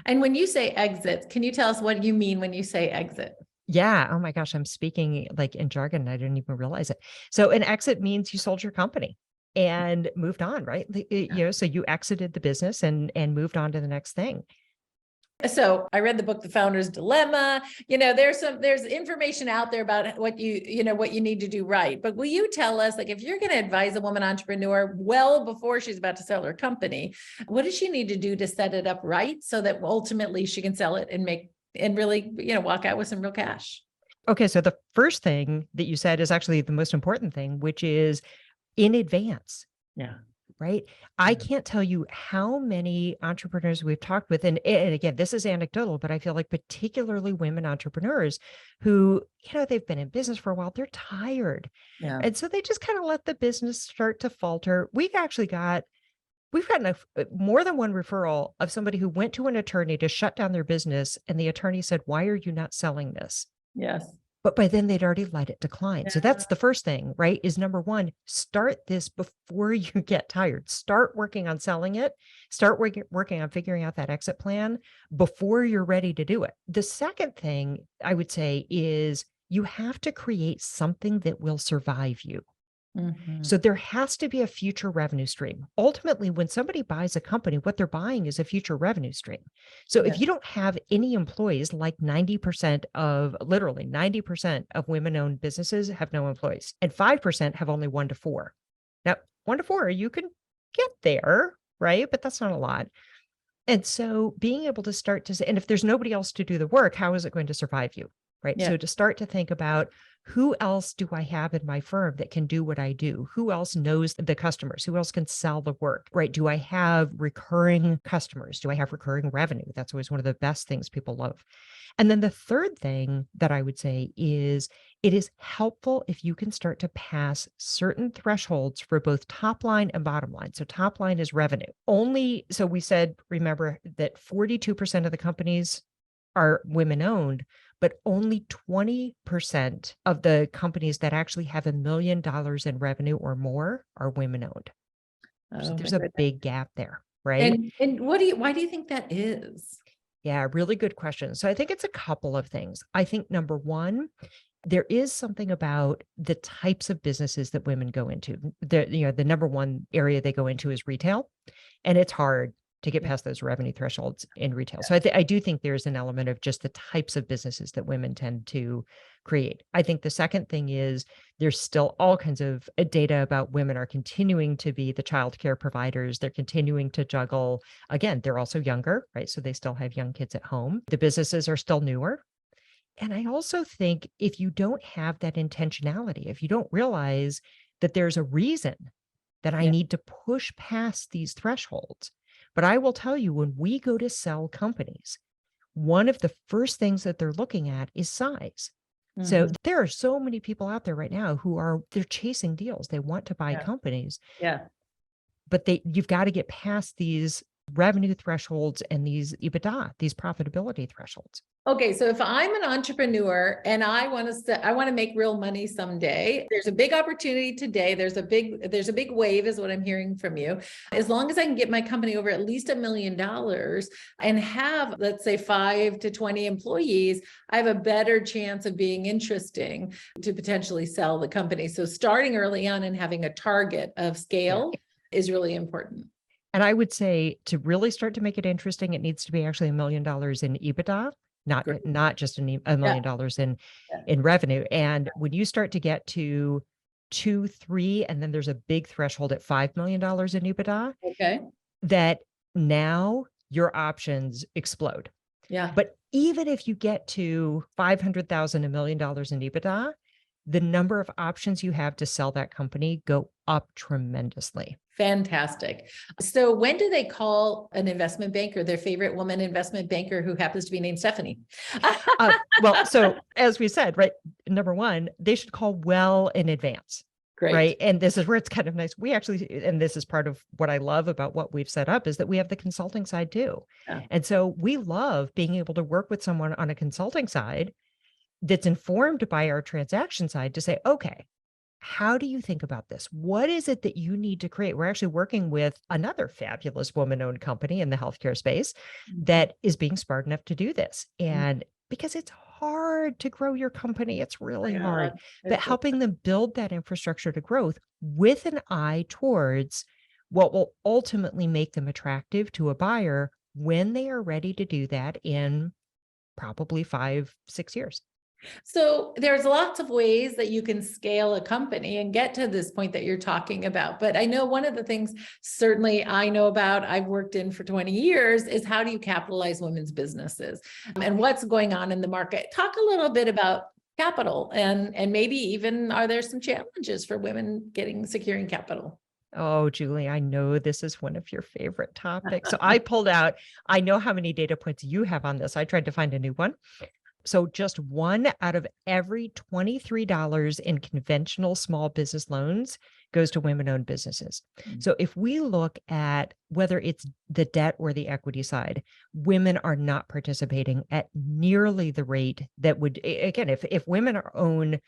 And when you say exit, can you tell us what you mean when you say exit? Yeah. Oh my gosh. I'm speaking like in jargon. I didn't even realize it. So an exit means you sold your company and moved on, right? So you exited the business and moved on to the next thing. So I read the book, The Founder's Dilemma. There's information out there about what you need to do right. But will you tell us, like, if you're going to advise a woman entrepreneur well before she's about to sell her company, what does she need to do to set it up right so that ultimately she can sell it and really, walk out with some real cash? Okay. So the first thing that you said is actually the most important thing, which is in advance. Yeah. Right. I can't tell you how many entrepreneurs we've talked with. And again, this is anecdotal, but I feel like particularly women entrepreneurs who, they've been in business for a while, they're tired. Yeah. And so they just kind of let the business start to falter. We've gotten more than one referral of somebody who went to an attorney to shut down their business. And the attorney said, "Why are you not selling this?" Yes. But by then they'd already let it decline. Yeah. So that's the first thing, right? Is number one, start this before you get tired. Start working on selling it. Start working on figuring out that exit plan before you're ready to do it. The second thing I would say is you have to create something that will survive you. Mm-hmm. So there has to be a future revenue stream. Ultimately, when somebody buys a company, what they're buying is a future revenue stream. So if you don't have any employees, like literally 90% of women-owned businesses have no employees, and 5% have only 1 to 4. Now, 1 to 4, you can get there, right? But that's not a lot. And so being able to start to say, and if there's nobody else to do the work, how is it going to survive you? Right. Yeah. So to start to think about, who else do I have in my firm that can do what I do? Who else knows the customers? Who else can sell the work? Right. Do I have recurring customers? Do I have recurring revenue? That's always one of the best things people love. And then the third thing that I would say is, it is helpful if you can start to pass certain thresholds for both top line and bottom line. So top line is revenue. So we said, remember that 42% of the companies are women owned, but only 20% of the companies that actually have $1 million in revenue or more are women owned. So there's a big gap there, right? And why do you think that is? Yeah, really good question. So I think it's a couple of things. I think number one, there is something about the types of businesses that women go into. The number one area they go into is retail, and it's hard to get past those revenue thresholds in retail. So I do think there's an element of just the types of businesses that women tend to create. I think the second thing is, there's still all kinds of data about women are continuing to be the childcare providers. They're continuing to juggle. Again, they're also younger, right? So they still have young kids at home. The businesses are still newer. And I also think if you don't have that intentionality, if you don't realize that there's a reason that I need to push past these thresholds. But I will tell you, when we go to sell companies, one of the first things that they're looking at is size. Mm-hmm. So there are so many people out there right now they're chasing deals. They want to buy companies. Yeah. But you've got to get past these revenue thresholds and these EBITDA, these profitability thresholds. Okay, so if I'm an entrepreneur and I want to make real money someday, there's a big opportunity today. There's a big wave, is what I'm hearing from you. As long as I can get my company over at least $1 million and have, let's say, 5 to 20 employees, I have a better chance of being interesting to potentially sell the company. So starting early on and having a target of scale is really important. And I would say, to really start to make it interesting, it needs to be actually $1 million in EBITDA. Not just $1 million in revenue. And when you start to get to 2, 3, and then there's a big threshold at $5 million in EBITDA, that now your options explode. Yeah. But even if you get to 500,000, $1 million in EBITDA, the number of options you have to sell that company go up tremendously. Fantastic. So when do they call an investment banker their favorite woman investment banker who happens to be named Stephanie? Well, so as we said, right, number one, they should call well in advance. Great. right? And this is where it's kind of nice. We actually, and this is part of what I love about what we've set up, is that we have the consulting side too. Yeah. And so we love being able to work with someone on a consulting side that's informed by our transaction side to say, okay, how do you think about this? What is it that you need to create? We're actually working with another fabulous woman-owned company in the healthcare space that is being smart enough to do this. And because it's hard to grow your company, it's really hard, but helping them build that infrastructure to growth with an eye towards what will ultimately make them attractive to a buyer when they are ready to do that in probably 5-6 years. So there's lots of ways that you can scale a company and get to this point that you're talking about. But I know one of the things certainly I know about, I've worked in for 20 years, is how do you capitalize women's businesses and what's going on in the market? Talk a little bit about capital and maybe even are there some challenges for women securing capital? Oh, Julie, I know this is one of your favorite topics. So I pulled out, I know how many data points you have on this. I tried to find a new one. So just 1 out of every $23 in conventional small business loans goes to women-owned businesses. So if we look at whether it's the debt or the equity side, women are not participating at nearly the rate that would, again, if women own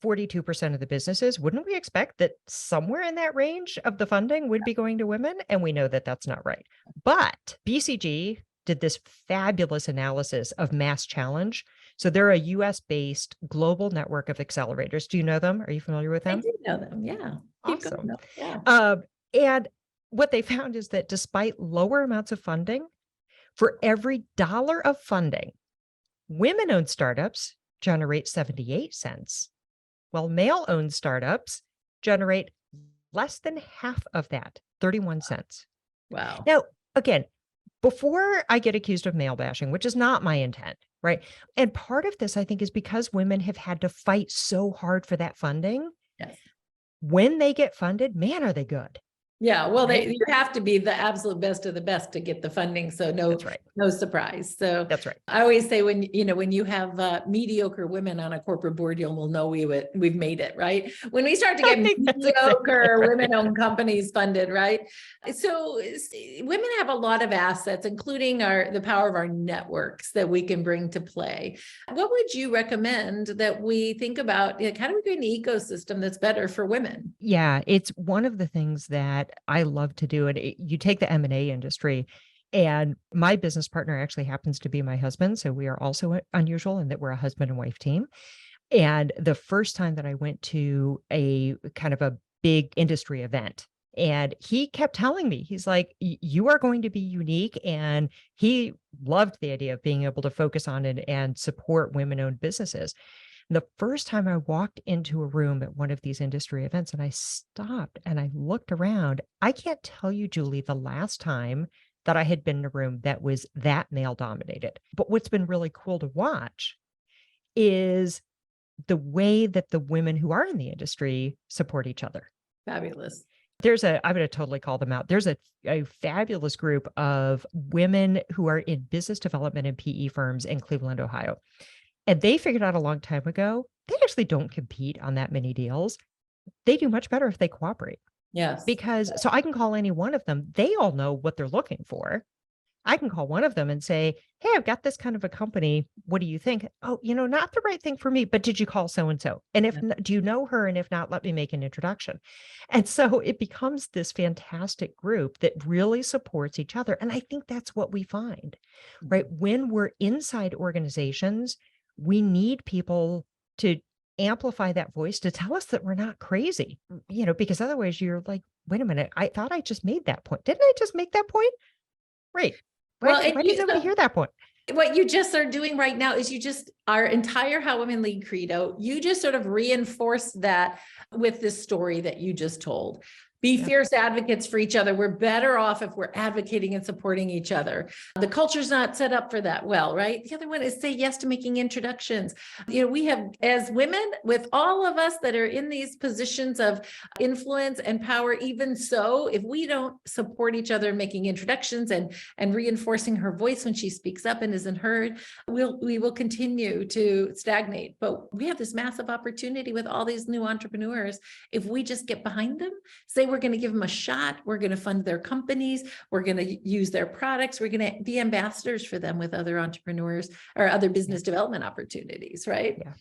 42% of the businesses, wouldn't we expect that somewhere in that range of the funding would be going to women? And we know that that's not right. But BCG did this fabulous analysis of MassChallenge. So they're a US-based global network of accelerators. Do you know them? Are you familiar with I them? do know them. Yeah. Keep going. Awesome. Yeah. And what they found is that despite lower amounts of funding, for every dollar of funding, women-owned startups generate 78 cents, while male-owned startups generate less than half of that, 31 cents. Wow. Now, again, before I get accused of male bashing, which is not my intent, right? And part of this, I think, is because women have had to fight so hard for that funding. Yes. When they get funded, man, are they good. Yeah, well, Right? you have to be the absolute best of the best to get the funding. So That's right. no surprise. So That's right. I always say when you have mediocre women on a corporate board, you'll know we've made it, right? When we start to get mediocre women-owned companies funded, right? So women have a lot of assets, including the power of our networks that we can bring to play. What would you recommend that we think about? Like, how do we create an ecosystem that's better for women? Yeah, it's one of the things that I love to do. And you take the M&A industry, and my business partner actually happens to be my husband. So we are also unusual in that we're a husband and wife team. And the first time that I went to a kind of a big industry event, and he kept telling me, he's like, you are going to be unique. And he loved the idea of being able to focus on it and support women-owned businesses. The first time I walked into a room at one of these industry events and I stopped and I looked around, I can't tell you, Julie, the last time that I had been in a room that was that male dominated. But what's been really cool to watch is the way that the women who are in the industry support each other. Fabulous. I'm going to totally call them out. There's a fabulous group of women who are in business development and PE firms in Cleveland, Ohio. And they figured out a long time ago, they actually don't compete on that many deals. They do much better if they cooperate. Yes. So I can call any one of them. They all know what they're looking for. I can call one of them and say, hey, I've got this kind of a company. What do you think? Oh, not the right thing for me, but did you call so-and-so? And if do you know her? And if not, let me make an introduction. And so it becomes this fantastic group that really supports each other. And I think that's what we find, right? When we're inside organizations, we need people to amplify that voice to tell us that we're not crazy, because otherwise you're like, wait a minute, I thought I just made that point. Didn't I just make that point? Right. Why did nobody hear that point? What you just are doing right now is our entire How Women Lead credo, you just sort of reinforced that with this story that you just told. be Yeah. fierce advocates for each other. We're better off if we're advocating and supporting each other. The culture's not set up for that well, right? The other one is say yes to making introductions. We have, as women, with all of us that are in these positions of influence and power, even so, if we don't support each other in making introductions and reinforcing her voice when she speaks up and isn't heard, we will continue to stagnate. But we have this massive opportunity with all these new entrepreneurs. If we just get behind them, say we're going to give them a shot, we're going to fund their companies, we're going to use their products, we're going to be ambassadors for them with other entrepreneurs or other business development opportunities, right? Yeah.